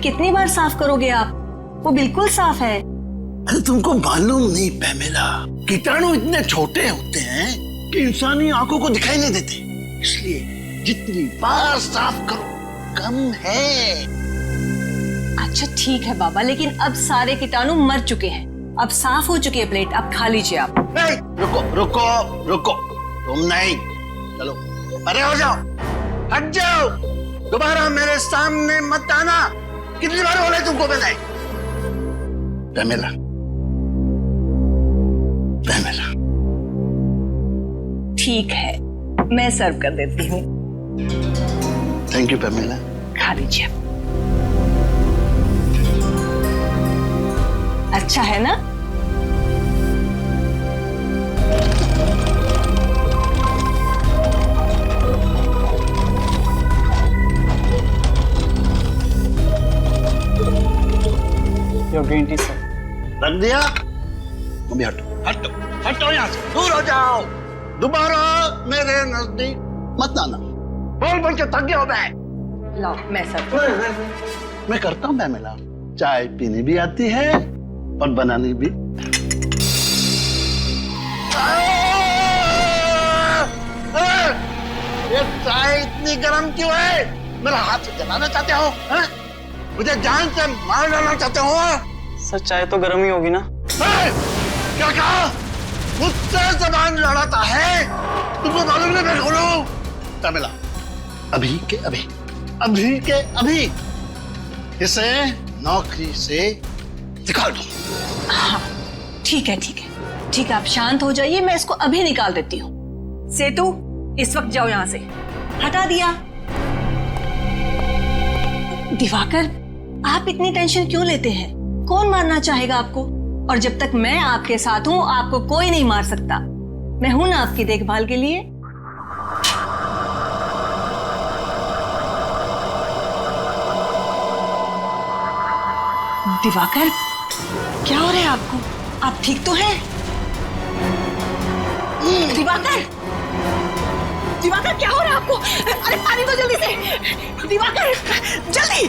कितनी बार साफ करोगे आप? वो बिल्कुल साफ है। अरे तुमको मालूम नहीं पैमेला, कीटाणु इतने छोटे होते हैं कि इंसानी आंखों को दिखाई नहीं देते, इसलिए जितनी बार साफ करो कम है। अच्छा ठीक है बाबा, लेकिन अब सारे कीटाणु मर चुके हैं, अब साफ हो चुकी है प्लेट, अब खा लीजिए आप। नहीं, रुको रुको रुको, तुम नहीं, चलो अरे हो जाओ, हट जाओ, दोबारा मेरे सामने मत आना। कितनी बार बोले तुमको मैंने? Pamela, Pamela. ठीक है, मैं सर्व कर देती हूँ। Thank you Pamela. खा लीजिए। अच्छा है ना? Your green tea sir. रख दिया? अभी हटो हटो हटो, यहाँ से दूर हो जाओ, दोबारा मेरे नजदीक मत आना। बोल बोल के थक गया हो मैं। लाओ मैं सर्व। मैं करता हूँ पैमेला, चाय पीनी भी आती है और बनानी भी। ये चाय इतनी गर्म क्यों है? मेरा हाथ से जलाना चाहते हो? मुझे जान से मार डालना चाहते हो? सर चाय तो गर्म ही होगी ना। क्या कहा? मुझसे जबान लड़ाता है? तुमको मालूम नहीं मैं कौन हूं? पैमेला, अभी के अभी, अभी के अभी इसे नौकरी से निकाल दो। हाँ ठीक है ठीक है ठीक है, आप शांत हो जाइए, मैं इसको अभी निकाल देती हूँ। सेतु, इस वक्त जाओ यहाँ से। हटा दिया। दिवाकर, आप इतनी टेंशन क्यों लेते हैं? कौन मारना चाहेगा आपको? और जब तक मैं आपके साथ हूं, आपको कोई नहीं मार सकता। मैं हूं ना आपकी देखभाल के लिए। दिवाकर, क्या हो रहा है आपको? आप ठीक तो हैं? दिवाकर, दिवाकर क्या हो रहा है आपको? अरे पानी दो जल्दी से। दिवाकर जल्दी।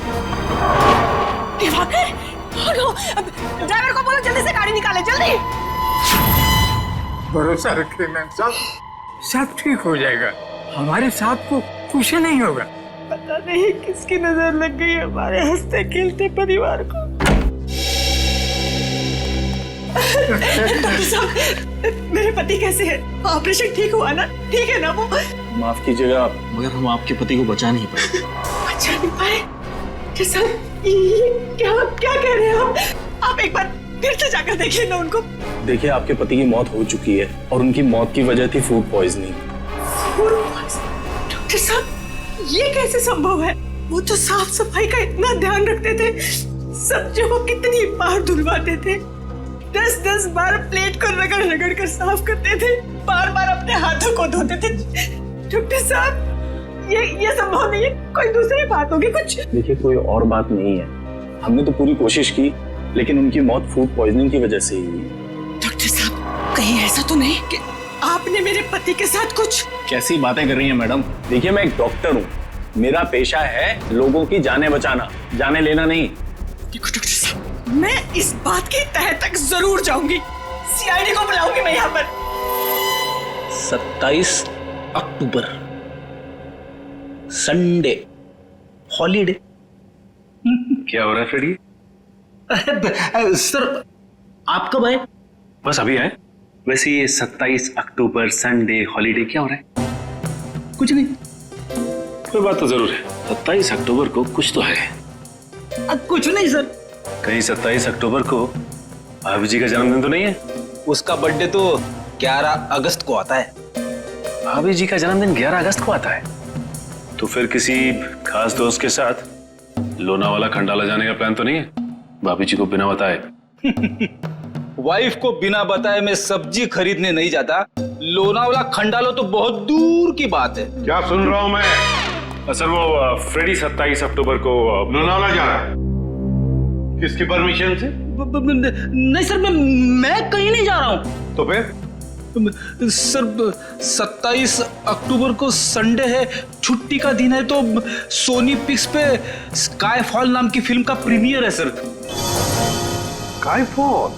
दिवाकर, ड्राइवर को बोलो जल्दी से गाड़ी निकाले, जल्दी। भरोसा रखिए मैम साहब, सब ठीक हो जाएगा, हमारे साथ को कुछ नहीं होगा। पता नहीं किसकी नजर लग गई हमारे हंसते खेलते परिवार को। डॉक्टर साहब, मेरे पति कैसे हैं? ऑपरेशन ठीक हुआ ना? ठीक है ना वो? माफ कीजिएगा मगर हम आपके पति को बचा नहीं पाए। बचा नहीं पाए? क्या क्या कह रहे हैं आप एक बार फिर से जाकर देखिए ना उनको। देखिए आपके पति की मौत हो चुकी है और उनकी मौत की वजह थी फूड पॉइजनिंग। डॉक्टर साहब, ये कैसे संभव है? वो तो साफ सफाई का इतना ध्यान रखते थे, सब्जियों को कितनी बार धुलवाते थे, 10-10 बार प्लेट को रगड़ रगड़ कर साफ करते थे, बार बार अपने हाथों को धोते थे। डॉक्टर साहब, ये संभव नहीं है, कोई दूसरी बात होगी कुछ। देखिए कोई और बात नहीं है, हमने तो पूरी कोशिश की लेकिन उनकी मौत फूड पॉइजनिंग की वजह से ही हुई। डॉक्टर साहब, कहीं ऐसा तो नहीं कि आपने मेरे पति के साथ कुछ? कैसी बातें कर रही हैं मैडम? देखिए मैं एक डॉक्टर हूँ, मेरा पेशा है लोगों की जानें बचाना, जाने लेना नहीं। देखो डॉक्टर साहब, मैं इस बात की तह तक जरूर जाऊंगी, सीआईडी को बुलाऊंगी मैं यहाँ पर। 27 अक्टूबर संडे हॉलीडे। क्या हो रहा है फ्रेडी? सर आप कब आए? बस अभी आए। वैसे ये 27 अक्टूबर संडे हॉलीडे क्या हो रहा है? कुछ नहीं। कोई बात तो जरूर है, 27 अक्टूबर को कुछ तो है। कुछ नहीं सर। कहीं 27 अक्टूबर को भाभी जी का जन्मदिन तो नहीं है? उसका बर्थडे तो 11 अगस्त को आता है। भाभी जी का जन्मदिन 11 अगस्त को आता है? तो फिर किसी खास दोस्त के साथ लोनावाला खंडाला जाने का प्लान तो नहीं है? भाभी जी को बिना बताए? वाइफ को बिना बताए मैं सब्जी खरीदने नहीं जाता, लोनावाला खंडाला तो बहुत दूर की बात है। क्या सुन रहा हूं मैं? सर वो फ्रेडी 27 अक्टूबर को लोनावाला जा रहा है। किसकी परमिशन से? नहीं सर, मैं कहीं नहीं जा रहा हूँ। तो फिर सर 27 अक्टूबर को संडे है, छुट्टी का दिन है, तो सोनी पिक्स पे स्काई फॉल नाम की फिल्म का प्रीमियर है सर। स्काईफॉल,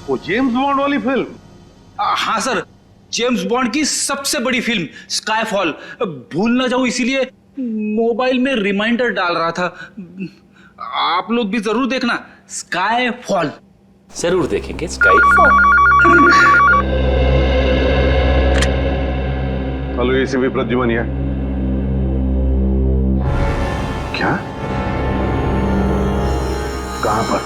वो जेम्स बॉन्ड वाली फिल्म? हाँ सर, जेम्स बॉन्ड की सबसे बड़ी फिल्म स्काई फॉल। भूल ना जाऊं इसीलिए मोबाइल में रिमाइंडर डाल रहा था। आप लोग भी जरूर देखना स्काई फॉल। जरूर देखेंगे sky fall. Hello ACP Pradyuman है। क्या? कहां पर?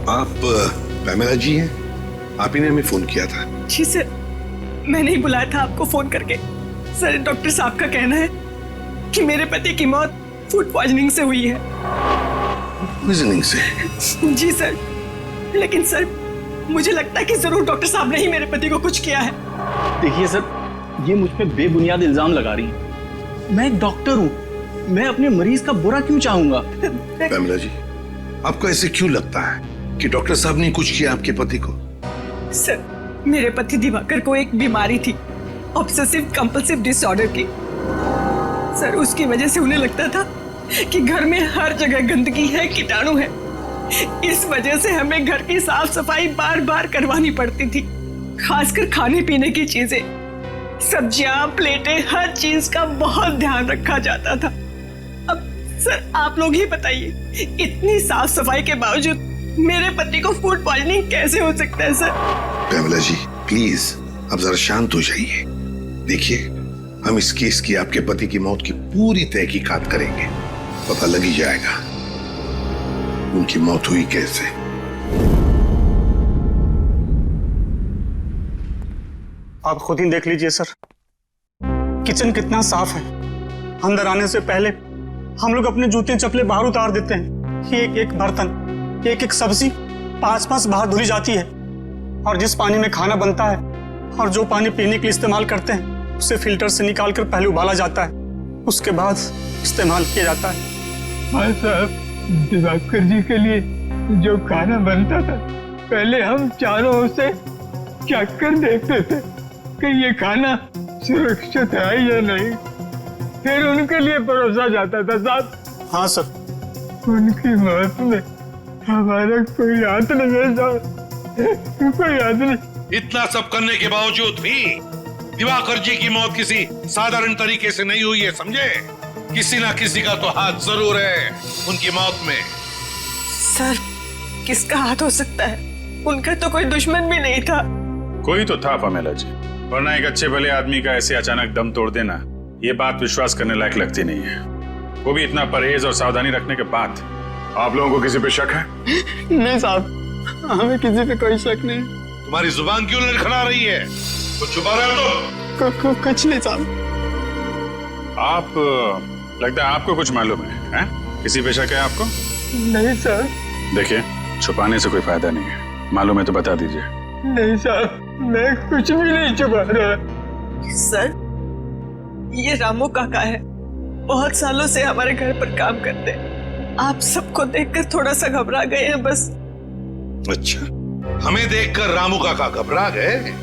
आप पैमेला जी हैं? आप ही ने हमें फोन किया था। जी सर, मैंने ही बुलाया था आपको फोन करके। सर, डॉक्टर साहब का कहना है कि मेरे पति की मौत फूड पॉइजनिंग से हुई है। पॉइजनिंग से? जी सर, लेकिन सर मुझे लगता है कि जरूर डॉक्टर साहब ने ही मेरे पति को कुछ किया है। देखिए सर, ये मुझ पे बेबुनियाद इल्जाम लगा रही है। मैं एक डॉक्टर हूँ, मैं अपने मरीज का बुरा क्यों चाहूंगा? पैमेला जी, आपको ऐसे क्यों लगता है कि डॉक्टर साहब ने कुछ किया आपके पति को? सर, मेरे पति दिवाकर को एक बीमारी थी, ऑब्सेसिव कंपल्सिव डिसऑर्डर की। सर, उसकी वजह से उन्हें लगता था कि घर में हर जगह गंदगी है, कीटाणु है। इस वजह से हमें घर की साफ सफाई बार बार करवानी पड़ती थी, खासकर खाने पीने की चीजें, सब्जियां, प्लेटें, हर चीज का बहुत ध्यान रखा जाता था। अब सर आप लोग ही बताइए, इतनी साफ सफाई के बावजूद मेरे पति को फूड पॉइजनिंग कैसे हो सकता है? सर पैमेला जी प्लीज अब जरा शांत हो जाइए। देखिए, हम इस केस की आपके पति की मौत की पूरी तहकीकात करेंगे, पता लग ही जाएगा उनकी मौत हुई कैसे। आप खुद ही देख लीजिए सर, किचन कितना साफ है। अंदर आने से पहले हम लोग अपने जूते चप्पलें बाहर उतार देते हैं। एक एक बर्तन, एक एक सब्जी 5-5 बार धुली जाती है। और जिस पानी में खाना बनता है और जो पानी पीने के लिए इस्तेमाल करते हैं, उसे फिल्टर से निकाल कर पहले उबाला जाता है, उसके बाद इस्तेमाल किया जाता है। हाँ साहब, दिवाकर जी के लिए जो खाना बनता था, पहले हम चारों ओर से चेक कर देखते थे कि ये खाना सुरक्षित है या नहीं, फिर उनके लिए परोसा जाता था साहब। हाँ सर। उनकी मौत में हमारा कोई हाथ नहीं है साहब, कोई हाथ नहीं। इतना सब करने के बावजूद भी दिवाकर जी की मौत किसी साधारण तरीके से नहीं हुई है, समझे? किसी ना किसी का तो हाथ जरूर है उनकी मौत में। सर, किसका हाथ हो सकता है? उनका तो कोई दुश्मन भी नहीं था। कोई तो था पैमेला जी, वरना एक अच्छे भले आदमी का ऐसे अचानक दम तोड़ देना, ये बात विश्वास करने लायक लगती नहीं है। वो भी इतना परहेज और सावधानी रखने के बाद। आप लोगों को किसी पे शक है? नहीं साहब, हमें किसी पे कोई शक नहीं। तुम्हारी जुबान क्यों लड़खड़ा रही है? कुछ छुपा रहे हो तुम? कुछ नहीं साहब। आप लगता है आपको कुछ मालूम है? किसी पे शक है आपको? नहीं सर। देखिए, छुपाने से कोई फायदा नहीं है, मालूम है तो बता दीजिए। नहीं साहब, मैं कुछ भी नहीं छुपा रहा। सर, ये रामू काका है, बहुत सालों से हमारे घर पर काम करते हैं। आप सबको देखकर थोड़ा सा घबरा गए हैं बस। अच्छा, हमें देखकर रामू काका घबरा गए?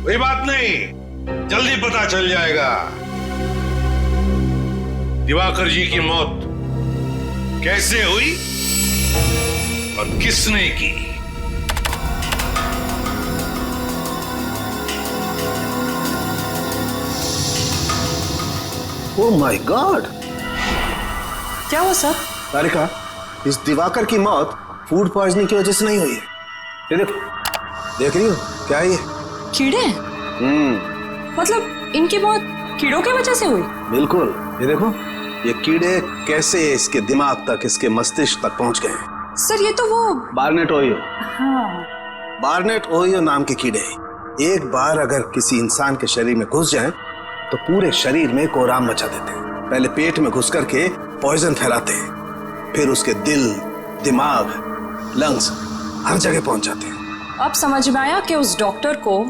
कोई बात नहीं, जल्दी पता चल जाएगा दिवाकर जी की मौत कैसे हुई और किसने की। Oh my God! क्या हुआ सर? तारिका, इस दिवाकर की मौत फूड पॉइजनिंग की वजह से नहीं हुई है। ये देखो, देख रही हो क्या है ये? कीड़े? मतलब इनकी मौत कीड़ों की वजह से हुई? बिल्कुल, ये देखो, ये कीड़े कैसे इसके दिमाग तक, इसके मस्तिष्क तक पहुंच गए हैं। सर, ये तो वो बार्नेट ओहियो। हाँ। बार्नेट ओहियो नाम के कीड़े एक बार अगर किसी इंसान के शरीर में घुस जाएं, तो पूरे शरीर में कोहराम मचा देते हैं। पहले पेट में घुस करके पॉइजन फैलाते हैं, फिर उसके दिल, दिमाग, लंग्स हर जगह पहुंच जाते हैं। अब समझ में आया कि उस डॉक्टर को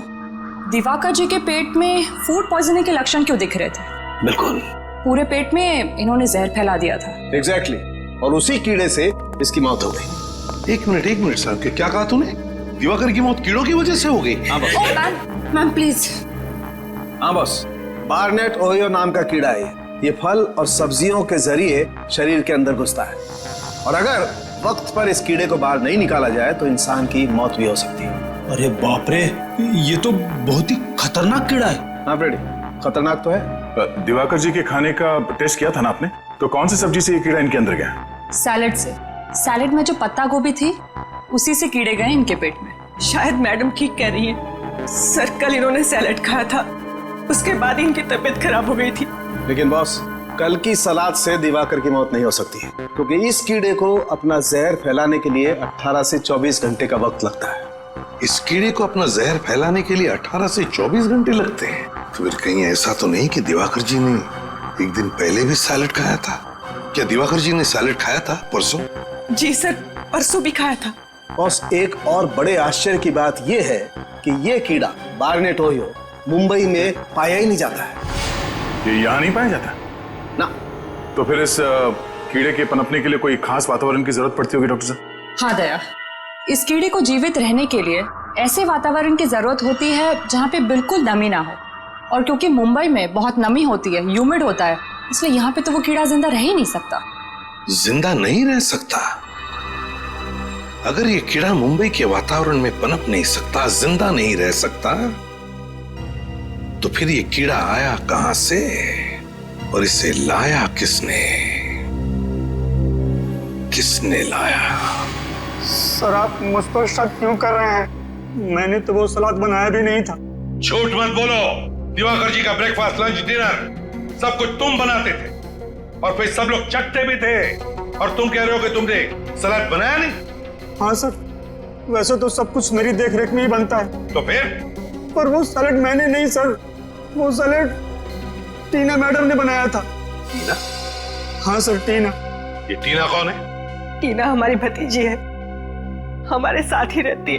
दिवाकर जी के पेट में फूड पॉइजनिंग के लक्षण क्यों दिख रहे थे। बिल्कुल, पूरे पेट में इन्होंने जहर फैला दिया था। एग्जैक्टली। और उसी कीड़े से इसकी मौत हो गई। एक मिनट साहब, क्या कहा तूने? दिवाकर की मौत कीड़ों की वजह से हो गई? हाँ बॉस। Ma'am please. हाँ बॉस, बार्नेट ओहियो नाम का कीड़ा है। ये फल और सब्जियों के जरिए शरीर के अंदर घुसता है, और अगर वक्त पर इस कीड़े को बाहर नहीं निकाला जाए तो इंसान की मौत भी हो सकती है। अरे बाप रे, ये तो बहुत ही खतरनाक कीड़ा है। हाँ फ्रेडी, खतरनाक तो है। दिवाकर जी के खाने का टेस्ट किया था ना आपने? तो कौन सी सब्जी से ये कीड़ा इनके अंदर गया? सैलेड से। सैलेड में जो पत्ता गोभी थी उसी से कीड़े गए इनके पेट में। शायद मैडम ठीक कह रही है सर, कल इन्होंने सैलेड खाया था, उसके बाद इनकी तबीयत खराब हो गई थी। लेकिन बॉस, कल की सलाद से दिवाकर की मौत नहीं हो सकती है, क्योंकि इस कीड़े को अपना जहर फैलाने के लिए 18 से 24 घंटे का वक्त लगता है। इस कीड़े को अपना जहर फैलाने के लिए 18 से 24 घंटे लगते हैं? तो फिर कहीं ऐसा तो नहीं कि दिवाकर जी ने एक दिन पहले भी सैलेड खाया था? क्या दिवाकर जी ने सैलेड खाया था परसों? जी सर, परसों भी खाया था। बॉस, एक और बड़े आश्चर्य की बात यह है कि यह कीड़ा बार्नेट ओहियो मुंबई में पाया ही नहीं जाता है। ये यहाँ नहीं पाया जाता ना? तो फिर इस कीड़े के पनपने के लिए कोई खास वातावरण की जरूरत पड़ती होगी डॉक्टर साहब? हाँ दया, इस कीड़े को जीवित रहने के लिए ऐसे वातावरण की जरूरत होती है जहाँ पे बिल्कुल नमी ना हो, और क्योंकि मुंबई में बहुत नमी होती है, ह्यूमिड होता है, इसलिए यहाँ पे तो वो कीड़ा जिंदा रह ही नहीं सकता। जिंदा नहीं रह सकता? अगर ये कीड़ा मुंबई के वातावरण में पनप नहीं सकता, जिंदा नहीं रह सकता, तो फिर ये कीड़ा आया कहां से और इसे लाया किसने? किसने लाया? सर, आप मुझ पर शक क्यों कर रहे हैं? मैंने तो वो सलाद बनाया भी नहीं था। झूठ मत बोलो। दिवाकर जी का ब्रेकफास्ट, लंच, डिनर सब कुछ तुम बनाते थे, और फिर सब लोग चटते भी थे, और तुम कह रहे हो कि तुमने सलाद बनाया नहीं? हाँ सर, वैसे तो सब कुछ मेरी देखरेख में ही बनता है। तो फिर? पर वो सैलेड मैंने नहीं सर, वो सैलेड टीना मैडम ने बनाया था। टीना? हाँ सर, टीना। ये टीना कौन है? टीना हमारी भतीजी है, हमारे साथ ही रहती है।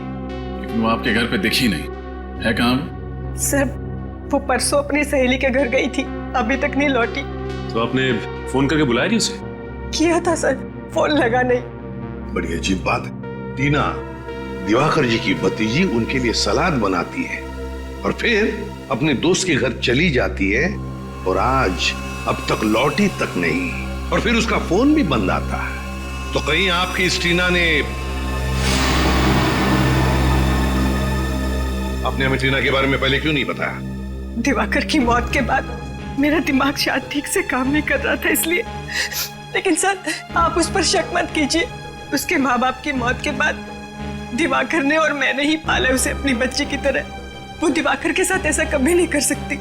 लेकिन वो आपके घर पे दिखी नहीं है। कहाँ? सर, वो परसों अपनी सहेली के घर गई थी, अभी तक नहीं लौटी। तो आपने फोन करके बुलाया नहीं उसे? किया था सर, फोन लगा नहीं। बड़ी अजीब बात है। टीना दिवाकर जी की भतीजी उनके लिए सलाद बनाती है और फिर अपने दोस्त के घर चली जाती है, और आज अब तक लौटी तक नहीं, और फिर उसका फोन भी बंद आता है। तो कहीं आपकी इस टीना ने अपने हमें टीना के बारे में पहले क्यों नहीं बताया? दिवाकर की मौत के बाद मेरा दिमाग शायद ठीक से काम नहीं कर रहा था, इसलिए। लेकिन सर, आप उस पर शक मत कीजिए। उसके माँ बाप की मौत के बाद दिवाकर ने और मैंने ही पाला उसे अपनी बच्ची की तरह। वो दिवाकर के साथ ऐसा कभी नहीं कर सकती।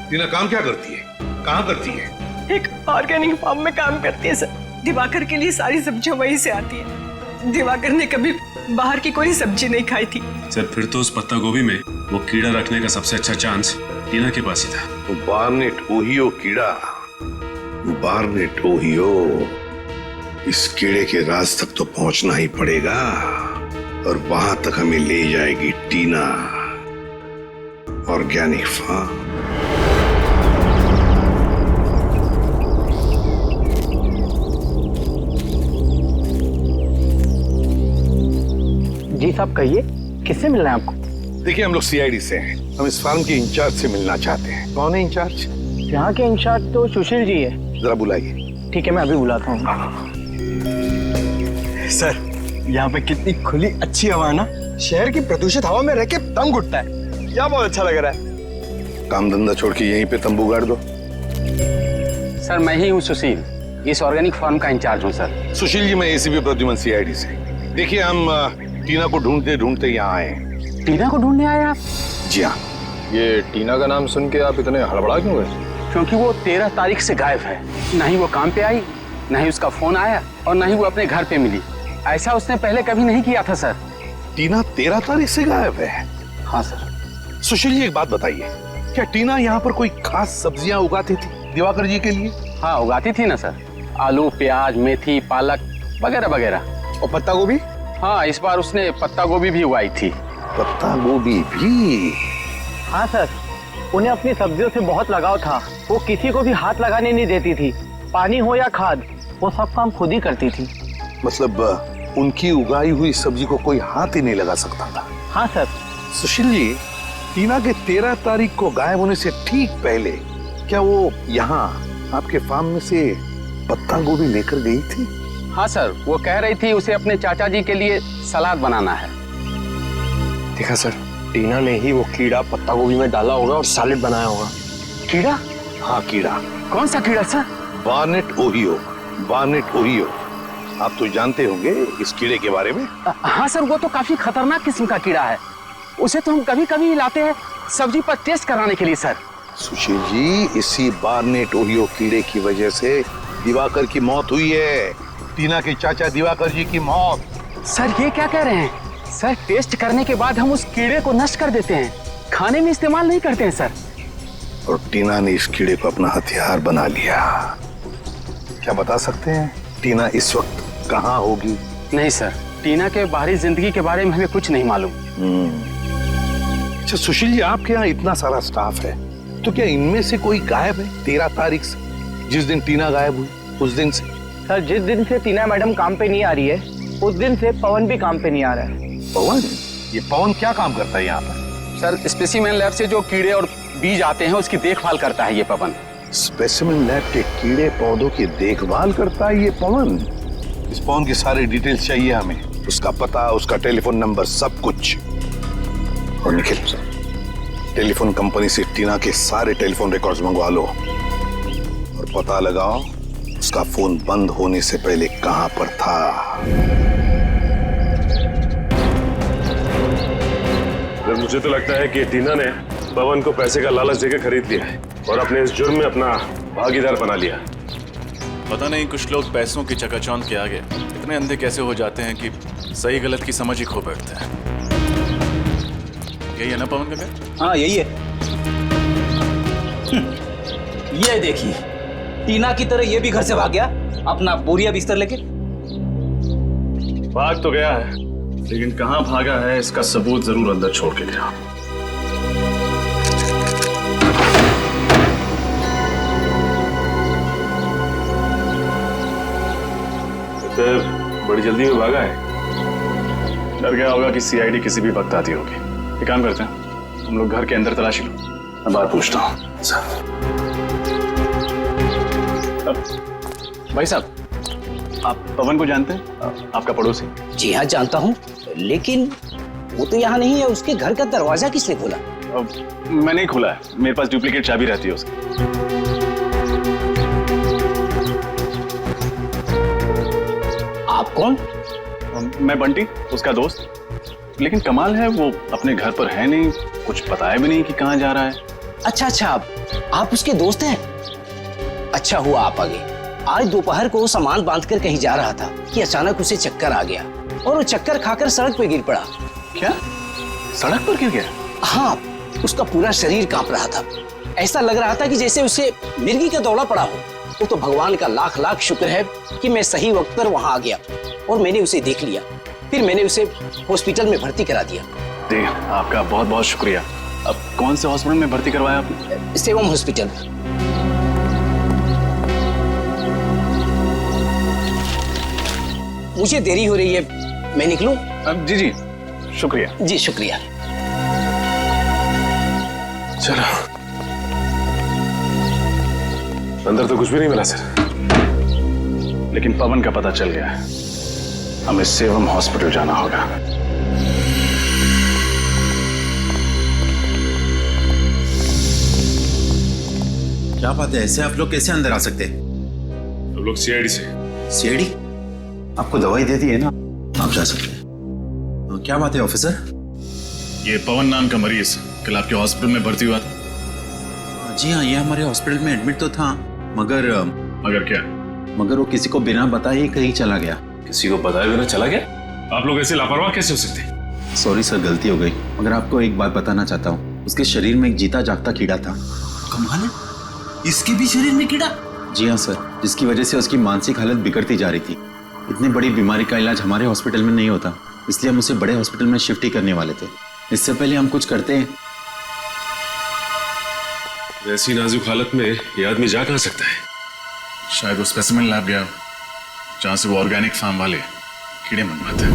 टीना काम क्या करती है? कहाँ करती है? एक ऑर्गेनिक फार्म में काम करती है सर। दिवाकर के लिए सारी सब्जियां वहीं से आती है। दिवाकर ने कभी बाहर की कोई सब्जी नहीं खाई थी। सर, फिर तो उस पत्ता गोभी में वो कीड़ा रखने का सबसे अच्छा चांस टीना के पास ही था। वो बार्नेट ओहियो कीड़ा, बार्नेट ओहियो, इस कीड़े के राज तक तो पहुंचना ही पड़ेगा, और वहां तक हमें ले जाएगी टीना ऑर्गेनिक फार्म। जी साहब, कहिए किससे मिलना है आपको? देखिए, हम लोग सीआईडी से हैं, हम इस फार्म के इंचार्ज से मिलना चाहते हैं। कौन है इंचार्ज? यहाँ के इंचार्ज तो सुशील जी है। जरा बुलाइए। ठीक है, मैं अभी बुलाता हूँ। सर, यहाँ पे कितनी खुली अच्छी हवा है ना। शहर की प्रदूषित हवा में रह के दम घुटता है। क्या बहुत अच्छा लग रहा है। काम धंधा छोड़ के यहीं पे तंबू गाड़ दो। सर, मैं ही हूँ सुशील, इस ऑर्गेनिक फार्म का इंचार्ज हूँ सर। सुशील जी, मैं एसीपी प्रद्युमन सीआईडी से। देखिए, हम टीना को ढूंढते ढूंढते यहाँ आए। टीना को ढूंढने आए आप? जी हाँ। ये टीना का नाम सुन के आप इतने हड़बड़ा क्यों गए? क्योंकि वो 13 तारीख से गायब है। न ही वो काम पे आई, न ही उसका फोन आया, और न ही वो अपने घर पे मिली। ऐसा उसने पहले कभी नहीं किया था सर। टीना 13 तारीख से गायब है? हाँ सर। सुशील जी, एक बात बताइए, क्या टीना यहाँ पर कोई खास सब्जियां उगाती थी दिवाकर जी के लिए? हाँ, उगाती थी ना सर, आलू, प्याज, मेथी, पालक वगैरह वगैरह। और पत्ता गोभी? हाँ, इस बार उसने पत्ता गोभी भी उगाई थी। पत्ता गोभी भी? हाँ सर, उन्हें अपनी सब्जियों से बहुत लगाव था। वो किसी को भी हाथ लगाने नहीं देती थी। पानी हो या खाद, वो सब काम खुद ही करती थी। मतलब उनकी उगाई हुई सब्जी को कोई हाथ ही नहीं लगा सकता था। हाँ सर। सुशील जी, टीना के 13 तारीख को गायब होने से ठीक पहले क्या वो यहाँ आपके फार्म में से पत्ता गोभी लेकर गई थी? हाँ सर, वो कह रही थी उसे अपने चाचा जी के लिए सलाद बनाना है। देखा सर, टीना ने ही वो कीड़ा पत्ता गोभी में डाला होगा और सैलेड बनाया होगा। कीड़ा? हाँ कीड़ा। कौन सा कीड़ा sir? Barnett Ohio. Barnett Ohio, आप तो जानते होंगे इस कीड़े के बारे में। हाँ सर, वो तो काफी खतरनाक किस्म का कीड़ा है। उसे तो हम कभी कभी लाते हैं सब्जी पर टेस्ट कराने के लिए सर। सुशील जी, इसी बार्नेट ओहियो कीड़े की वजह से दिवाकर की मौत हुई है। टीना के चाचा दिवाकर जी की मौत। सर ये क्या कह रहे हैं? सर टेस्ट करने के बाद हम उस कीड़े को नष्ट कर देते हैं, खाने में इस्तेमाल नहीं करते हैं सर। और टीना ने इस कीड़े को अपना हथियार बना लिया। क्या बता सकते हैं टीना इस वक्त कहाँ होगी? नहीं सर, टीना के बाहरी जिंदगी के बारे में हमें कुछ नहीं मालूम। अच्छा सुशील जी, आपके यहाँ इतना सारा स्टाफ है, तो क्या इनमें से कोई गायब है 13 तारीख से, जिस दिन टीना गायब हुई उस दिन से? सर, जिस दिन से टीना मैडम काम पे नहीं आ रही है उस दिन से पवन भी काम पे नहीं आ रहा है। पवन? ये पवन क्या काम करता है यहाँ पर? सर, स्पेसिमेन लैब से जो कीड़े और बीज आते हैं उसकी देखभाल करता है ये पवन। स्पेसिमेन लैब के कीड़े पौधों की देखभाल करता है ये पवन? इस पवन की सारी डिटेल्स चाहिए हमें, उसका पता, उसका टेलीफोन नंबर, सब कुछ। और निखिल, टेलीफोन कंपनी से टीना के सारे टेलीफोन रिकॉर्ड्स मंगवा लो और पता लगाओ उसका फोन बंद होने से पहले कहां पर था। मुझे तो लगता है कि टीना ने पवन को पैसे का लालच देकर खरीद लिया है और अपने इस जुर्म में अपना भागीदार बना लिया। पता नहीं कुछ लोग पैसों की चकाचौंध के आगे इतने अंधे कैसे हो जाते हैं कि सही गलत की समझ ही खो बैठते हैं। यही है ना पवन का घर? हाँ यही है। ये देखिए, टीना की तरह ये भी घर से भाग गया अपना बोरिया बिस्तर लेके। भाग तो गया है, लेकिन कहां भागा है इसका सबूत जरूर अंदर छोड़ के गया। फिर बड़ी जल्दी में भागा है, डर गया होगा कि सीआईडी किसी भी वक्त आती होगी। एक काम करते हैं, हम लोग घर के अंदर तलाशी लो, मैं बात पूछता हूँ। भाई साहब, आप पवन को जानते हैं? आपका पड़ोसी? जी हाँ जानता हूँ, लेकिन वो तो यहाँ नहीं है। उसके घर का दरवाजा किसने खोला? मैंने ही खोला है, मेरे पास डुप्लीकेट चाबी रहती है उसकी। आप कौन? मैं बंटी, उसका दोस्त। लेकिन कमाल है, वो अपने घर पर है नहीं, कुछ बताया भी नहीं कि कहाँ जा रहा है। अच्छा अच्छा, आप उसके दोस्त हैं? अच्छा हुआ आप आ गए। आज दोपहर को सामान बांधकर कहीं जा रहा था कि अचानक उसे चक्कर आ गया और वो चक्कर खाकर सड़क पे गिर पड़ा। क्या? सड़क पर गिर गया? हाँ, उसका पूरा शरीर कांप रहा था। ऐसा लग रहा था कि जैसे उसे मिर्गी का दौड़ा पड़ा हो। वो तो भगवान का लाख लाख शुक्र है कि मैं सही वक्त पर वहां आ गया और मैंने उसे देख लिया। फिर मैंने उसे हॉस्पिटल में भर्ती करा दिया। जी, आपका बहुत बहुत शुक्रिया। अब कौन से हॉस्पिटल में भर्ती करवाया आपने? सेवम हॉस्पिटल। मुझे देरी हो रही है, मैं निकलूं? जी जी, शुक्रिया। जी शुक्रिया। चलो, अंदर तो कुछ भी नहीं मिला सर, लेकिन पवन का पता चल गया है। हमें सेवम हॉस्पिटल जाना होगा। क्या बात है, ऐसे आप लोग कैसे अंदर आ सकते हैं? हम लोग सीआईडी से। सीआईडी? आपको दवाई दे दी है ना, आप जा सकते हैं। तो क्या बात है ऑफिसर? ये पवन नाम का मरीज कल आपके हॉस्पिटल में भर्ती हुआ था? जी हाँ, ये हमारे हॉस्पिटल में एडमिट तो था, मगर क्या? मगर वो किसी को बिना बताए ही कहीं चला गया। किसी को बताए बिना चला गया? आप लोग ऐसे लापरवाह कैसे हो सकते? सॉरी सर, गलती हो गई। मगर आपको एक बात बताना चाहता हूँ, उसके शरीर में एक जीता जागता कीड़ा था। कमाल है, इसके भी शरीर में कीड़ा? जी हाँ सर, जिसकी वजह से उसकी मानसिक हालत बिगड़ती जा रही थी। इतनी बड़ी बीमारी का इलाज हमारे हॉस्पिटल में नहीं होता, इसलिए हम उसे बड़े हॉस्पिटल में शिफ्ट ही करने वाले थे। इससे पहले हम कुछ करते हैं। ऐसी नाजुक हालत में ये आदमी जा कहाँ सकता है? शायद वो स्पेसिमेन लैब गया, जहां से वो ऑर्गेनिक फार्म वाले कीड़े मनवाता है।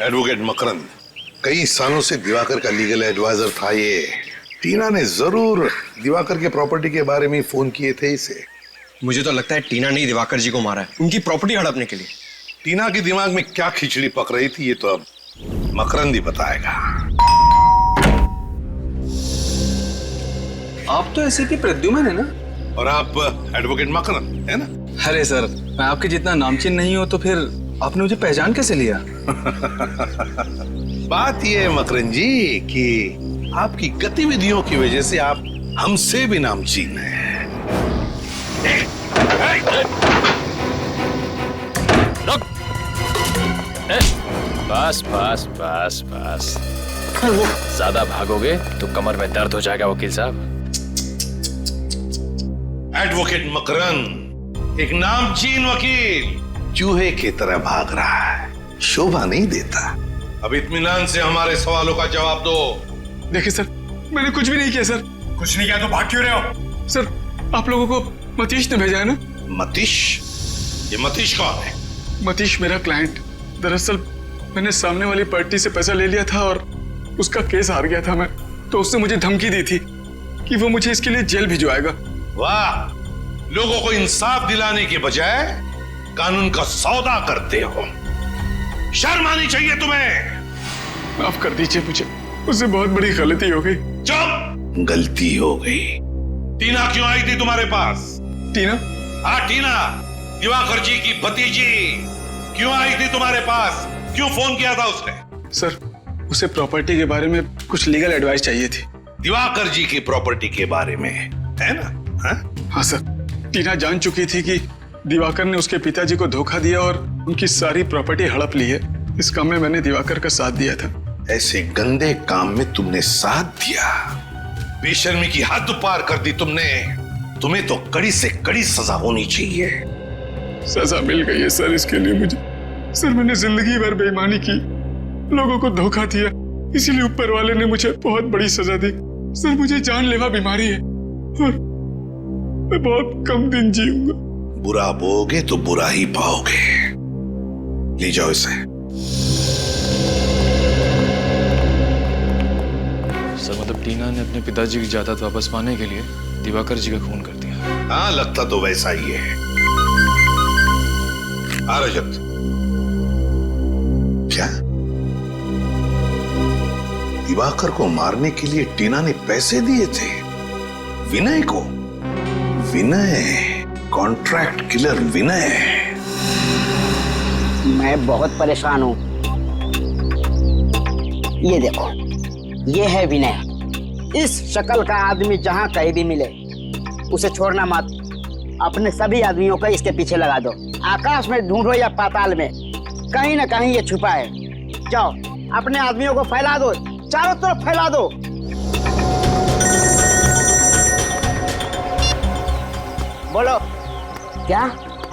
एडवोकेट मकरंद, कई सालों से दिवाकर का लीगल एडवाइजर था ये। टीना ने जरूर दिवाकर के प्रॉपर्टी के बारे में फोन किए थे इसे। मुझे तो लगता है टीना ने दिवाकर जी को मारा है उनकी प्रॉपर्टी हड़पने के लिए। टीना के दिमाग में क्या खिचड़ी पक रही थी ये तो अब मकरंद ही बताएगा। आप तो ऐसे की प्रद्युमन है ना? और आप एडवोकेट मकरंद है ना? अरे सर, मैं आपके जितना नामचीन नहीं हूं तो फिर आपने मुझे पहचान कैसे लिया? बात यह है मकरंद जी कि आपकी गतिविधियों की वजह से आप हमसे भी नामचीन हैं। बस बस बस बस, ज्यादा भागोगे तो कमर में दर्द हो जाएगा वकील साहब। एडवोकेट मकरंद एक नामचीन वकील चूहे की तरह भाग रहा है, शोभा नहीं देता। अब इत्मीनान से हमारे सवालों का जवाब दो। देखिए सर, मैंने कुछ भी नहीं किया सर। कुछ नहीं किया तो भाग क्यों रहे हो? सर, आप लोगों को मतीश ने भेजा है ना? मतीश? ये मतीश कौन है? मतीश मेरा क्लाइंट। दरअसल मैंने सामने वाली पार्टी से पैसा ले लिया था और उसका केस हार गया था मैं, तो उसने मुझे धमकी दी थी कि वो मुझे इसके लिए जेल भिजवाएगा। वाह, लोगों को इंसाफ दिलाने के बजाय कानून का सौदा करते हो। शर्म आनी चाहिए तुम्हें। माफ कर दीजिए मुझे, उससे बहुत बड़ी गलती हो गई। चुप! गलती हो गई। टीना क्यों आई थी तुम्हारे पास? टीना? हाँ टीना, दिवाकर जी की भतीजी क्यों आई थी तुम्हारे पास? क्यों फोन किया था उसने? सर, उसे प्रॉपर्टी के बारे में कुछ लीगल एडवाइस चाहिए थी। दिवाकर जी की प्रॉपर्टी के बारे में, है ना? हाँ सर, टीना जान चुकी थी कि दिवाकर ने उसके पिताजी को धोखा दिया और उनकी सारी प्रॉपर्टी हड़प ली है। इस काम में मैंने दिवाकर का साथ दिया था। ऐसे गंदे काम में तुमने साथ दिया, बेशर्मी की हद पार कर दी तुमने। तुम्हें तो कड़ी से कड़ी सजा होनी चाहिए। सजा मिल गई है सर इसके लिए मुझे। सर, मैंने जिंदगी भर बेईमानी की, लोगों को धोखा दिया, इसीलिए ऊपर वाले ने मुझे बहुत बड़ी सजा दी। सर, मुझे जानलेवा बीमारी है और मैं बहुत कम दिन जीऊंगा। बुरा बोगे तो बुरा ही पाओगे। ले जाओ इसे। सर, मतलब टीना ने अपने पिताजी की जायदाद वापस पाने के लिए दिवाकर जी का खून कर दिया। हाँ, लगता तो वैसा ही है। आ रजत, क्या दिवाकर को मारने के लिए टीना ने पैसे दिए थे विनय को? विनय, कॉन्ट्रैक्ट किलर विनय। मैं बहुत परेशान हूँ। ये देखो, ये है विनय। इस शक्ल का आदमी जहाँ कहीं भी मिले उसे छोड़ना मत। अपने सभी आदमियों को इसके पीछे लगा दो। आकाश में ढूंढो या पाताल में, कहीं ना कहीं ये छुपा है। जाओ, अपने आदमियों को फैला दो, चारों तरफ फैला दो। बोलो, क्या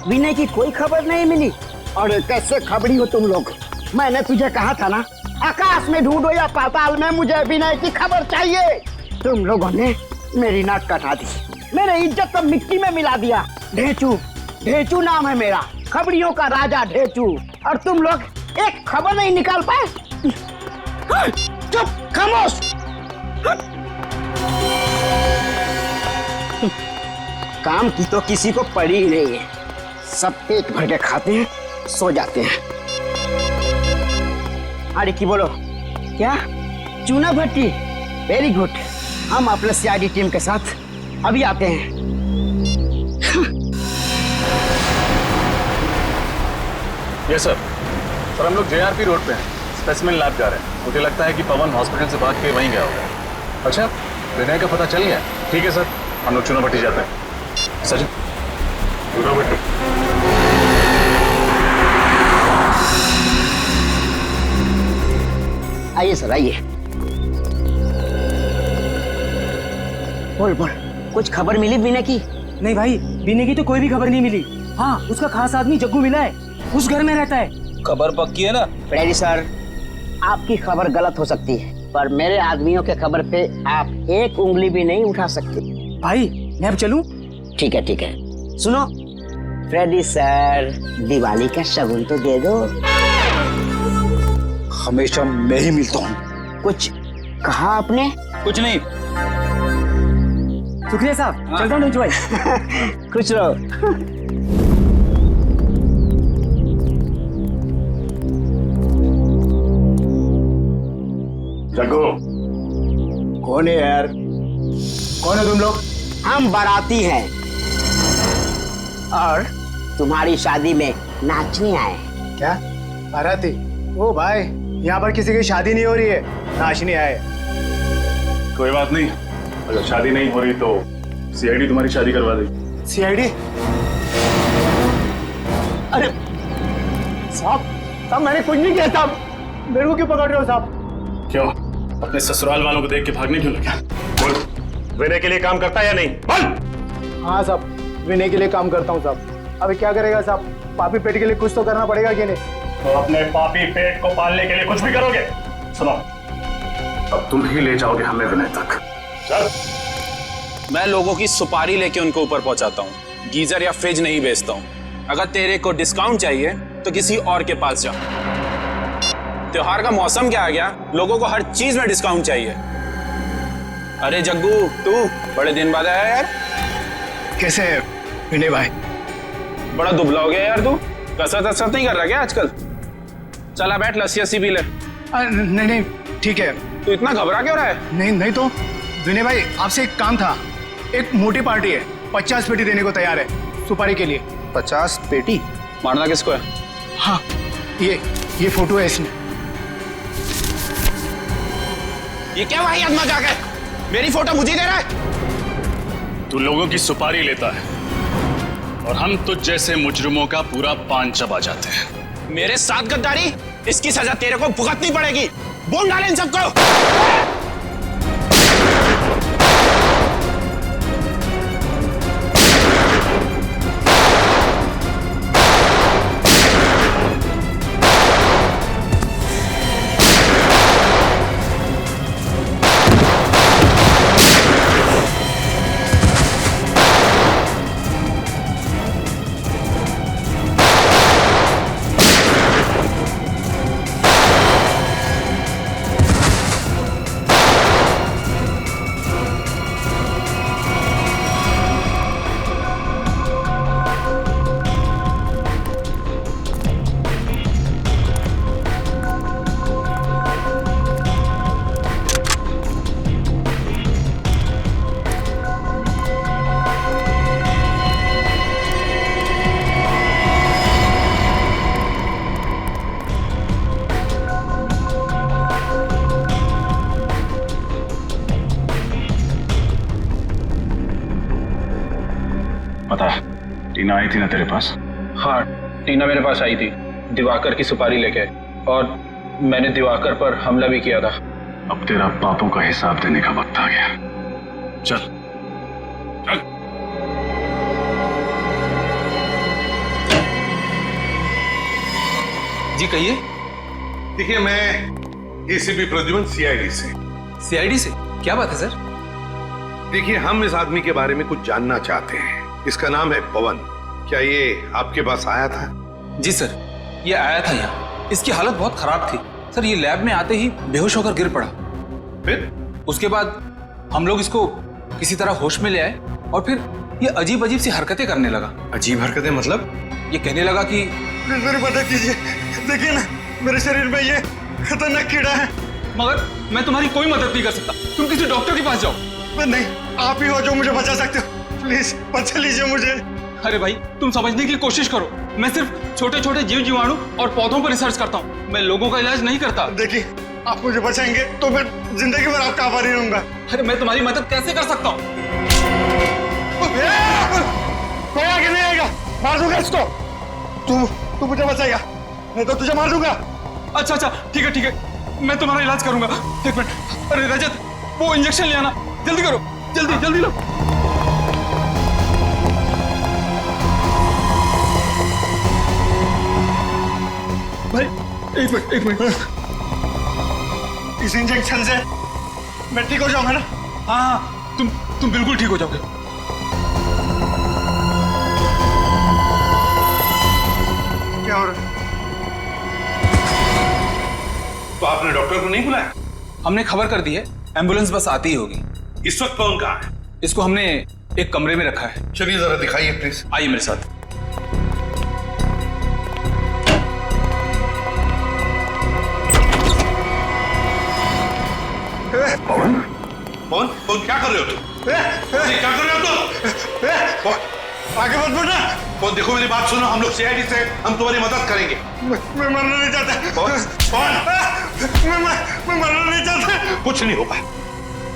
विनय की कोई खबर नहीं मिली? और कैसे खबरी हो तुम लोग? मैंने तुझे कहा था ना, आकाश में ढूंढो या पाताल में, मुझे विनय की खबर चाहिए। तुम लोगों ने मेरी नाक कटा दी, मेरे इज्जत तो मिट्टी में मिला दिया। ढेचू, ढेचू नाम है मेरा, खबरियों का राजा ढेचू। और तुम लोग एक खबर नहीं निकाल पाए। चुप, खामोश। काम की तो किसी को पड़ी ही नहीं है। सब पेट भर के खाते हैं, सो जाते हैं। अरे की बोलो, क्या चूना भट्टी? Very good. हम अपने सीआईडी टीम के साथ अभी आते हैं। Yes sir. सर, हम लोग जेआरपी रोड पे हैं, स्पेसिमेन लैब जा रहे हैं। मुझे लगता है कि पवन हॉस्पिटल से भाग के वहीं गया होगा। अच्छा, विनय का पता चल गया? ठीक है सर, हम लोग चूना भट्टी जाते हैं। सचिन, चूना भट्टी। आइए सर, आइए। बोल बोल, कुछ खबर मिली विनय की? नहीं भाई, विनय की तो कोई भी खबर नहीं मिली। हाँ, उसका खास आदमी जग्गू मिला है, उस घर में रहता है। खबर पक्की है ना? फ्रेडी सर, आपकी खबर गलत हो सकती है, पर मेरे आदमियों के खबर पे आप एक उंगली भी नहीं उठा सकते। भाई मैं अब चलूं? ठीक है ठीक है। सुनो फ्रेडी सर, दिवाली का शगुन तो दे दो। हमेशा मैं ही मिलता हूँ। कुछ कहा आपने? कुछ नहीं। शुक्रिया साहब, चलता हूँ भाई। खुश रहो। जग्गू, कौन है यार? कौन है तुम लोग? हम बाराती हैं और तुम्हारी शादी में नाचने आए। क्या बाराती? ओ भाई, यहाँ पर किसी की शादी नहीं हो रही है, नाचने आए। कोई बात नहीं, अगर शादी नहीं हो रही तो सीआईडी तुम्हारी शादी करवा देगी। सीआईडी? अरे साहब मैंने कुछ नहीं किया साहब, मेरे को क्यों पकड़ रहे हो साहब? क्यों, अपने ससुराल वालों को देख के भागने क्यों लगा? बोल, विनय के लिए काम करता है या नहीं? बोल। हाँ साहब, विनय के लिए काम करता हूँ साहब। अभी क्या करेगा साहब, पापी पेट के लिए कुछ तो करना पड़ेगा कि नहीं? तो अपने पापी पेट को पालने के लिए कुछ भी करोगे? सुनो, अब तुम ही ले जाओगे हमें विनय तक। चल। मैं लोगों की सुपारी लेके उनको ऊपर पहुंचाता हूँ, गीजर या फ्रिज नहीं बेचता हूँ। अगर तेरे को डिस्काउंट चाहिए तो किसी और के पास जा। त्योहार का मौसम क्या आ गया, लोगों को हर चीज में डिस्काउंट चाहिए। अरे जग्गू, तू बड़े दिन बाद आया यार। कैसे है विनय भाई? बड़ा दुबला हो गया यार तू, कसरत नहीं कर रहा क्या आजकल? चला बैठ, लस्सी पी ले। नहीं ठीक है। तू इतना घबरा क्यों रहा है? नहीं तो विनय भाई, आपसे एक काम था। एक मोटी पार्टी है, 50 पेटी देने को तैयार है सुपारी के लिए। 50 पेटी? मारना किसको है? हाँ, ये फोटो है इसमें। ये क्या वाहियात मजाक है? मेरी फोटो मुझे दे रहा है? तू लोगों की सुपारी लेता है और हम तुझ जैसे मुजरिमों का पूरा पान चबा जाते हैं। मेरे साथ गद्दारी, इसकी सजा तेरे को भुगतनी पड़ेगी। बोल डाले इन सबको। पता है, टीना आई थी ना तेरे पास? हाँ, टीना मेरे पास आई थी दिवाकर की सुपारी लेके, और मैंने दिवाकर पर हमला भी किया था। अब तेरा पापों का हिसाब देने का वक्त आ गया। चल चल। जी कहिए। देखिए, मैं एसीपी प्रद्युमन, सीआईडी से। सीआईडी से? क्या बात है सर? देखिए, हम इस आदमी के बारे में कुछ जानना चाहते हैं। इसका नाम है पवन। क्या ये आपके पास आया था? जी सर, ये आया था यहाँ। इसकी हालत बहुत खराब थी सर। ये लैब में आते ही बेहोश होकर गिर पड़ा। फिर उसके बाद हम लोग इसको किसी तरह होश में ले आए, और फिर ये अजीब अजीब सी हरकतें करने लगा। अजीब हरकतें मतलब? ये कहने लगा कि मेरी मदद कीजिए, देखिए ना मेरे शरीर में ये खतरनाक कीड़ा है। मगर मैं तुम्हारी कोई मदद नहीं कर सकता, तुम किसी डॉक्टर के पास जाओ। नहीं, आप ही हो जो मुझे बचा सकते हो। प्लीज बचा लीजिए मुझे। अरे भाई, तुम समझने की कोशिश करो। मैं सिर्फ छोटे छोटे जीव जीवाणु और पौधों पर रिसर्च करता हूँ। मैं लोगों का इलाज नहीं करता। देखिए, आप मुझे बचाएंगे तो फिर जिंदगी भर आपका आभारी रहूंगा। अरे मैं तुम्हारी मदद कैसे कर सकता हूँ? कोई आगे नहीं आएगा, मार दूंगा इसको। तू मुझे बचाएगा, नहीं तो तुझे मार दूंगा। अच्छा, ठीक है, मैं तुम्हारा इलाज करूंगा। एक मिनट। अरे रजत, वो इंजेक्शन ले आना, जल्दी करो, जल्दी लो। एक मिनट। इस इंजेक्शन से मैं ठीक हो जाऊंगा ना? हाँ, तुम बिल्कुल ठीक हो जाओगे। क्या हो रहा है? तो आपने डॉक्टर को नहीं बुलाया? हमने खबर कर दी है, एम्बुलेंस बस आती ही होगी। इस वक्त कौन कहाँ है? इसको हमने एक कमरे में रखा है। चलिए जरा दिखाइए प्लीज। आइए मेरे साथ। पवन, पवन, पवन क्या कर रहे हो तुम? क्या कर रहे हो तुम? आगे मत बढ़ना। पवन देखो मेरी बात सुनो, हम लोग सीआईडी से हम तुम्हारी मदद करेंगे। मैं मरना नहीं चाहता। पवन, मैं मरना नहीं चाहता। कुछ नहीं होगा।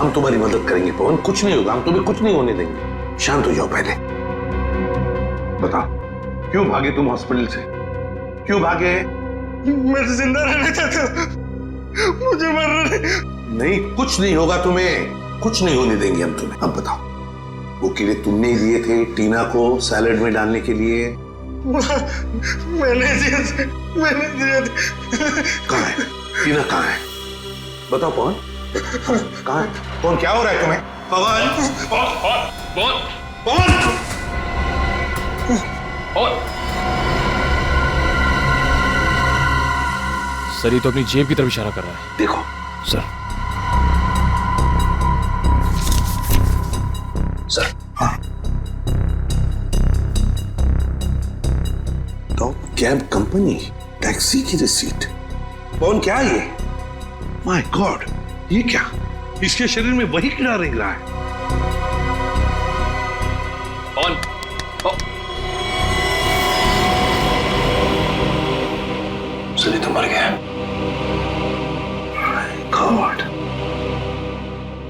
हम तुम्हारी मदद करेंगे पवन, कुछ नहीं होगा, हम तुम्हें कुछ नहीं होने देंगे। शांत हो जाओ पहले। बताओ क्यों भागे तुम हॉस्पिटल से? क्यों भागे? मैं जिंदा रहना चाहता हूं, मुझे मरना नहीं, कुछ नहीं होगा तुम्हें, कुछ नहीं होने देंगे हम तुम्हें। अब बताओ वो कीड़े तुमने ही दिए थे टीना को सैलेड में डालने के लिए? मैंने दिए थे। कहाँ है टीना? कहाँ है बताओ पवन, कहाँ है? पवन क्या हो रहा है तुम्हें? पवन, पवन, पवन, पवन, पवन। सर ये तो अपनी जेब की तरफ इशारा कर रहा है। देखो सर। सर हाँ, टॉप कैब कंपनी टैक्सी की रिसीट। पवन क्या ये? माय गॉड, ये क्या? इसके शरीर में वही कीड़ा रेंग रहा है। पवन, सुनी तो मर गया। माय गॉड,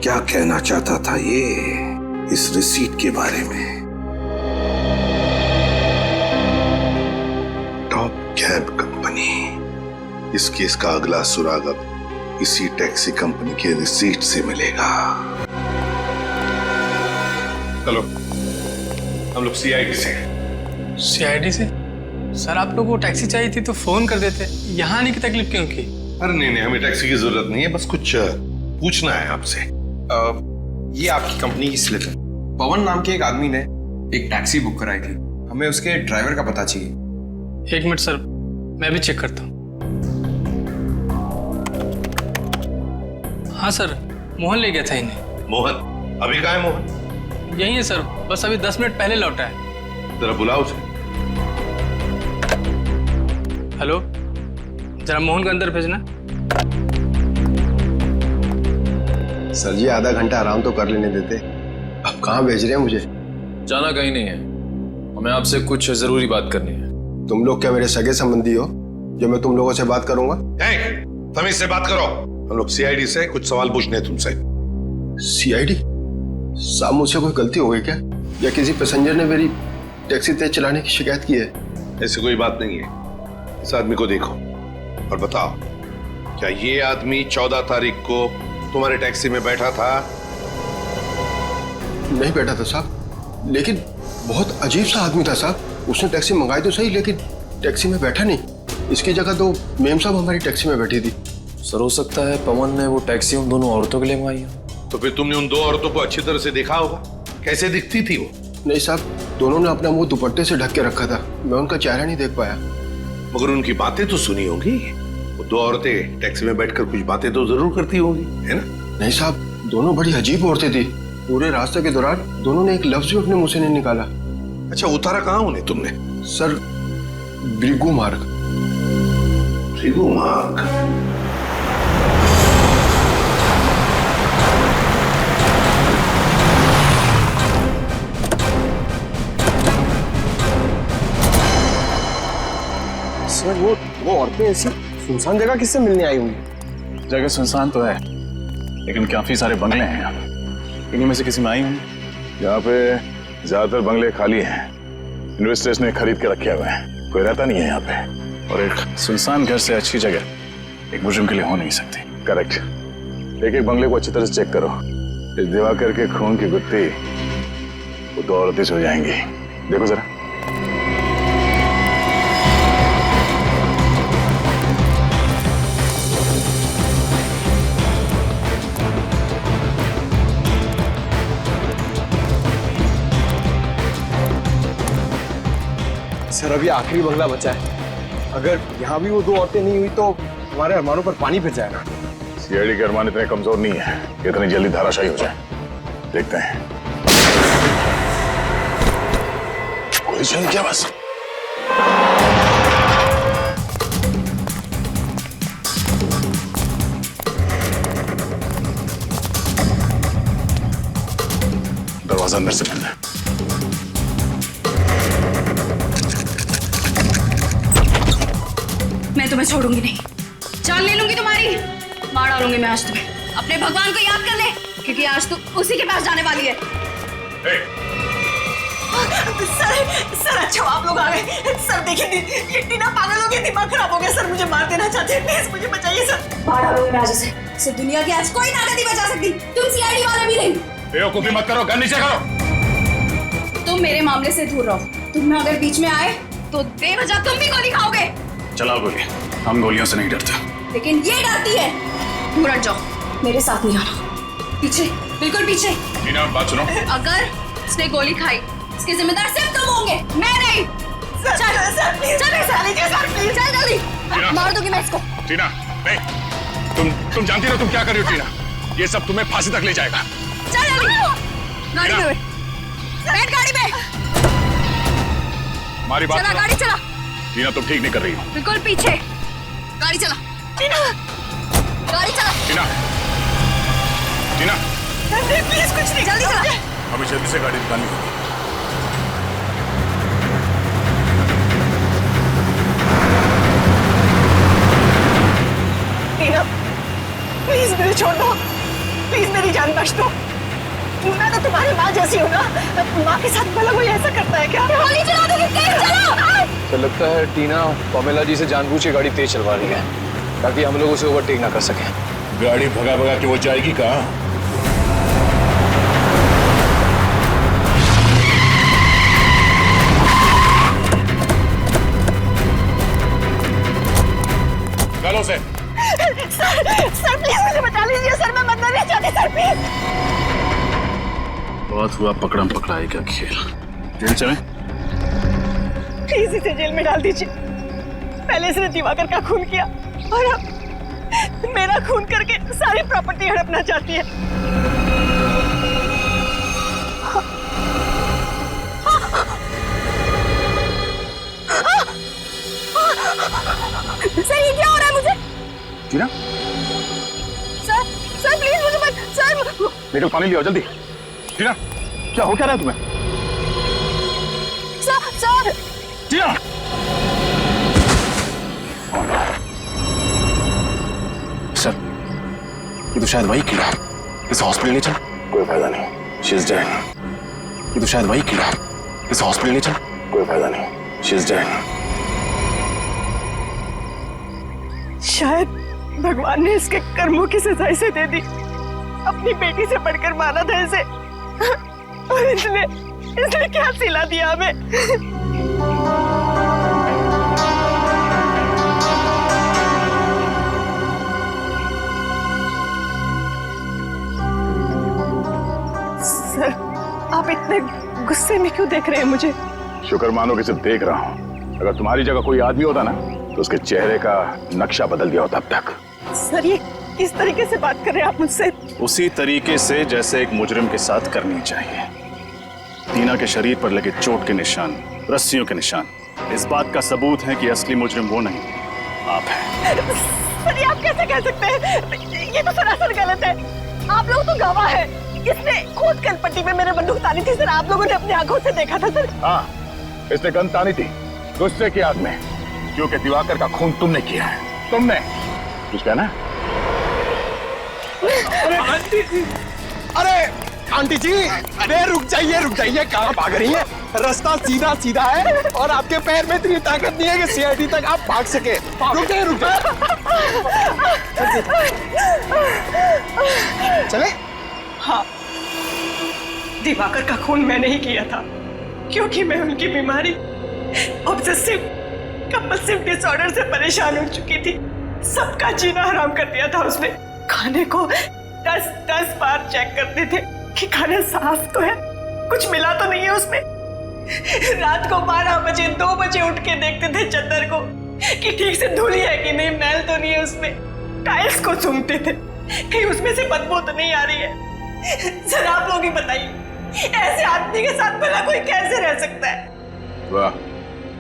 क्या कहना चाहता था ये इस रिसीट के बारे में? Top cab company. इस केस का अगला सुराग अब इसी टैक्सी कंपनी के रिसीट से मिलेगा। चलो हम लोग सीआईडी से। सीआईडी से? सर आप लोगों को टैक्सी चाहिए थी तो फोन कर देते, यहाँ आने की तकलीफ क्यों की? अरे नहीं, हमें टैक्सी की जरूरत नहीं है, बस कुछ पूछना है आपसे। ये आपकी कंपनी की स्लिप है। पवन नाम के एक आदमी ने एक टैक्सी बुक कराई थी, हमें उसके ड्राइवर का पता चाहिए। एक मिनट सर, मैं भी चेक करता हूँ। हाँ सर, मोहन ले गया था इन्हें। मोहन? अभी कहाँ है मोहन? यही है सर, बस अभी 10 मिनट पहले लौटा है। जरा बुलाओ उसे। हेलो, जरा मोहन को अंदर भेजना। सर जी आधा घंटा आराम तो कर लेने देते, अब कहाँ भेज रहे हैं मुझे? जाना कहीं नहीं है, हमें आपसे कुछ जरूरी बात करनी है। तुम लोग क्या मेरे सगे संबंधी हो जो मैं तुम लोगों से बात करूंगा? तमीज से बात करो। हम लोग सीआईडी से कुछ सवाल पूछने हैं तुमसे। सीआईडी? साहब मुझसे कोई गलती हो गई क्या, या किसी पैसेंजर ने मेरी टैक्सी तेज चलाने की शिकायत की है? ऐसी कोई बात नहीं है। इस आदमी को देखो और बताओ, क्या ये आदमी 14 तारीख को तुम्हारे टैक्सी में बैठा था? नहीं बैठा था साहब, लेकिन बहुत अजीब सा आदमी था साहब। उसने टैक्सी मंगाई तो सही, लेकिन टैक्सी में बैठा नहीं। इसकी जगह तो मेम साहब हमारी टैक्सी में बैठी थी। सर हो सकता है पवन ने वो टैक्सी उन दोनों औरतों के लिए मंगाई हो। तो फिर तुमने उन दो औरतों को अच्छी तरह से देखा होगा, कैसे दिखती थी वो? नहीं साहब, दोनों ने अपना मुंह दुपट्टे से ढक के रखा था, मैं उनका चेहरा नहीं देख पाया। मगर उनकी बातें तो सुनी होगी। वो दो औरतें टैक्सी में बैठकर कुछ बातें तो जरूर करती होंगी, है ना? नहीं साहब, दोनों बड़ी अजीब औरतें थी। पूरे रास्ते के दौरान दोनों ने एक लफ्ज भी अपने मुंह से नहीं निकाला। अच्छा, उतारा कहाँ उन्हें तुमने? सर, भृगु मार्ग। भृगु मार्ग? सर वो औरतें ऐसी सुनसान जगह किससे मिलने आई होंगी? जगह सुनसान तो है, लेकिन काफी सारे बंगले हैं यहाँ। इन्हीं में से किसी में आई होंगी। यहाँ पे ज्यादातर बंगले खाली हैं, इन्वेस्टर्स ने खरीद के रखे हुए हैं, कोई रहता नहीं है यहाँ पे। और एक सुनसान घर से अच्छी जगह एक मुजरिम के लिए हो नहीं सकती। करेक्ट। एक एक बंगले को अच्छी तरह से चेक करो। इस दिवाकर के खून की गुत्थी वो दो औरतें हो जाएंगी। देखो जरा। सर अभी आखिरी बंगला बचा है, अगर यहाँ भी वो 2 औरतें नहीं हुई तो हमारे अरमानों पर पानी फिर जाएगा। सीआईडी के अरमान इतने कमजोर नहीं है कि इतनी जल्दी धाराशायी हो जाए। देखते हैं। कोई चल क्या बस। दरवाजा अंदर से बंद है। मैं तुम्हें छोड़ूंगी नहीं, जान ले लूंगी तुम्हारी, मार डालूंगी मैं आज तुम्हें। अपने भगवान को याद कर ले, क्योंकि आज तू उसी के पास जाने वाली है। सर अच्छा आप लोग आ गए। सर देखिए ये टीना पागल हो गई, दिमाग खराब हो गया। सर मुझे मार देना चाहते हैं, प्लीज मुझे बचाइए सर। मार डालूंगी मैं आज उसे। इस दुनिया की आज कोई ताकत नहीं बचा सकती, तुम सीआईडी वाले भी नहीं। बेवकूफी मत करो, गन नीचे करो। तुम मेरे मामले से दूर रहो। तुम अगर बीच में आए तो बेवजह तुम भी गोली खाओगे। चलाओ गोली, हम गोलियों से नहीं डरते। लेकिन ये डरती है। दूर हट जाओ, मेरे साथ नहीं आना। पीछे, बिल्कुल पीछे। टीना बात सुनो। अगर उसने गोली खाई, इसके जिम्मेदार सिर्फ तुम होंगे, मैं नहीं। चल चल प्लीज, चल जल्दी। मार दूंगी मैं इसको। टीना नहीं, तुम जानती हो तुम क्या कर रही हो टीना? ये सब तुम्हें फांसी तक ले जाएगा। चल जल्दी गाड़ी में बैठ, गाड़ी में। हमारी बात चला गाड़ी चला। टीना तुम ठीक नहीं कर रही हो। बिल्कुल पीछे गाड़ी चला। टीना गाड़ी चला। टीना टीना प्लीज कुछ नहीं, जल्दी चला। हमें जल्दी से गाड़ी निकालनी होगी। टीना प्लीज मुझे छोड़ दो, प्लीज मेरी जान बख्श दो। मैं तो तुम्हारी माँ जैसी हूँ ना, माँ के साथ भला कोई ऐसा करता है क्या? गोली चला दोगे, तेज चलो। तो लगता है टीना पमेला जी से जानबूझ के गाड़ी तेज चलवा रही है ताकि हम लोग उसे ओवरटेक ना कर सकें। गाड़ी भगा भगा के वो जाएगी कहाँ? निकालो से। सर प्लीज मुझे बचा लीजिए सर, मैं मरना नहीं चाहती सर, प्लीज। बहुत हुआ पकड़म पकड़ाई का खेल। जेल चले? प्लीज इसे जेल में डाल दीजिए। पहले इसने दिवाकर का खून किया और अब मेरा खून करके सारी प्रॉपर्टी हड़पना चाहती है। सर ये क्या हो रहा है मुझे? टीना सर प्लीज मुझे मत। सर लेकर पानी लियो जल्दी। टीना क्या हो क्या रहा है तुम्हें? सर टीना सर ये तो शायद वही कीड़ा, इस हॉस्पिटल ले चल। कोई फायदा नहीं, शी इज डेड। ये तो शायद वही कीड़ा, इस हॉस्पिटल ले चल। कोई फायदा नहीं, शी इज डेड। शायद भगवान ने इसके कर्मों की सजा इसे दे दी। अपनी बेटी से बढ़कर माना था इसे, और इसने क्या सिला दिया हमें। सर आप इतने गुस्से में क्यों देख रहे हैं मुझे? शुक्र मानो कि सिर्फ देख रहा हूँ। अगर तुम्हारी जगह कोई आदमी होता ना तो उसके चेहरे का नक्शा बदल दिया होता अब तक। सर ये किस तरीके से बात कर रहे हैं आप मुझसे? उसी तरीके से जैसे एक मुजरिम के साथ करनी चाहिए। टीना के शरीर पर लगे चोट के निशान, रस्सियों के निशान, इस बात का सबूत है कि असली मुजरिम वो नहीं, आप हैं। सर ये आप कैसे कह सकते हैं? ये तो सरासर गलत है। आप लोग तो गवाह हैं। इसने खुद कलपट्टी में मेरे बंदूक तानी थी सर, आप लोगों ने अपनी आंखों से देखा था सर। हाँ इसने गन तानी थी गुस्से की आग में, क्योंकि दिवाकर का खून तुमने किया है। तुमने कुछ कहना? अरे आंटी जी, अरे रुक जाइए, कहाँ भाग रही है? रास्ता सीधा सीधा है और आपके पैर में इतनी ताकत नहीं है कि सीआईडी तक आप भाग सके। रुक जाइए। चले? हाँ दिवाकर का खून मैंने ही किया था, क्योंकि मैं उनकी बीमारी ऑब्सेसिव कंपल्सिव डिसऑर्डर से परेशान हो चुकी थी। सबका जीना हराम कर दिया था उसने। खाने को 10-10 बार चेक करते थे कि खाना साफ तो है, कुछ मिला तो नहीं है उसमें। रात को 12 बजे 2 बजे उठ के देखते थे चद्दर को कि ठीक से धुली है कि नहीं, मैल तो नहीं है उसमें। टाइल्स को सूंघते थे कहीं उसमें से बदबू तो नहीं आ रही है। सर आप लोग ही बताइए ऐसे आदमी के साथ भला कोई कैसे रह सकता है? वाह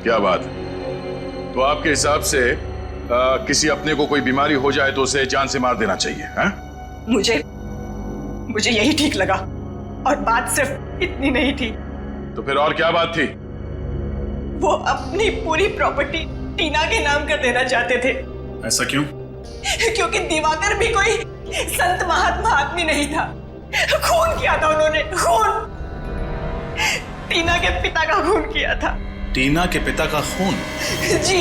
क्या बात है। तो आपके हिसाब से किसी अपने को कोई बीमारी हो जाए तो उसे जान से मार देना चाहिए है? मुझे यही ठीक लगा, और बात सिर्फ इतनी नहीं थी। तो फिर और क्या बात थी? वो अपनी पूरी प्रॉपर्टी टीना के नाम कर देना चाहते थे। ऐसा क्यों? क्योंकि दिवाकर भी कोई संत महात्मा आदमी नहीं था। खून किया था उन्होंने, खून। टीना के पिता का खून किया था। टीना के पिता का खून? जी।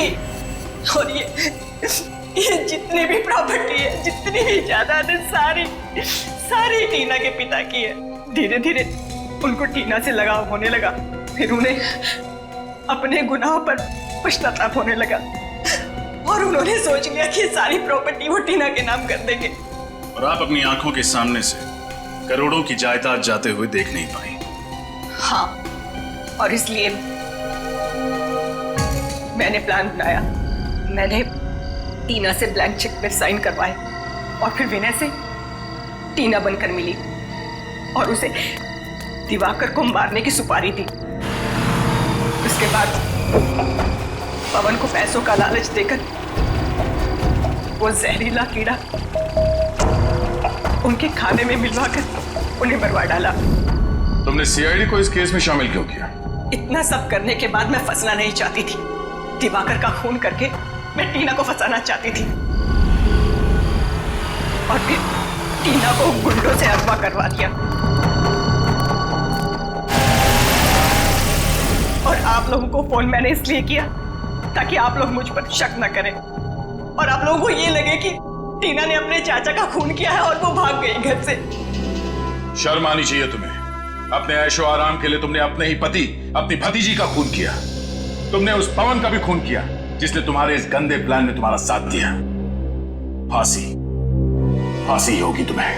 और ये जितनी भी प्रॉपर्टी है, जितनी भी जायदाद है, सारी टीना के पिता की है। धीरे धीरे उनको टीना से लगाव होने लगा, फिर उन्हें अपने गुनाहों पर पश्चाताप होने लगा, और उन्होंने सोच लिया कि सारी प्रॉपर्टी वो टीना के नाम कर देंगे। और आप अपनी आंखों के सामने से करोड़ों की जायदाद जाते हुए देख नहीं पाई। हाँ, और इसलिए मैंने प्लान बनाया। मैंने टीना से ब्लैंक चेक पर साइन करवाए, और फिर विनय से टीना बनकर मिली और उसे दिवाकर को मारने की सुपारी दी। उसके बाद पवन को पैसों का लालच देकर वो जहरीला कीड़ा उनके खाने में मिलवाकर उन्हें मरवा डाला। तुमने सीआईडी को इस केस में शामिल क्यों किया? इतना सब करने के बाद मैं फंसना नहीं चाहती थी। दिवाकर का खून करके मैं टीना को फंसाना चाहती थी, और फिर टीना को गुंडों से अगवा करवा दिया। और आप लोगों को फोन मैंने इसलिए किया ताकि आप लोग मुझ पर शक न करें, और आप लोगों को ये लगे कि टीना ने अपने चाचा का खून किया है और वो भाग गई घर से। शर्म आनी चाहिए तुम्हें। अपने ऐशो आराम के लिए तुमने अपने ही पति, अपनी भतीजी का खून किया। तुमने उस पवन का भी खून किया जिसने तुम्हारे इस गंदे प्लान में तुम्हारा साथ दिया। फांसी होगी तुम्हें।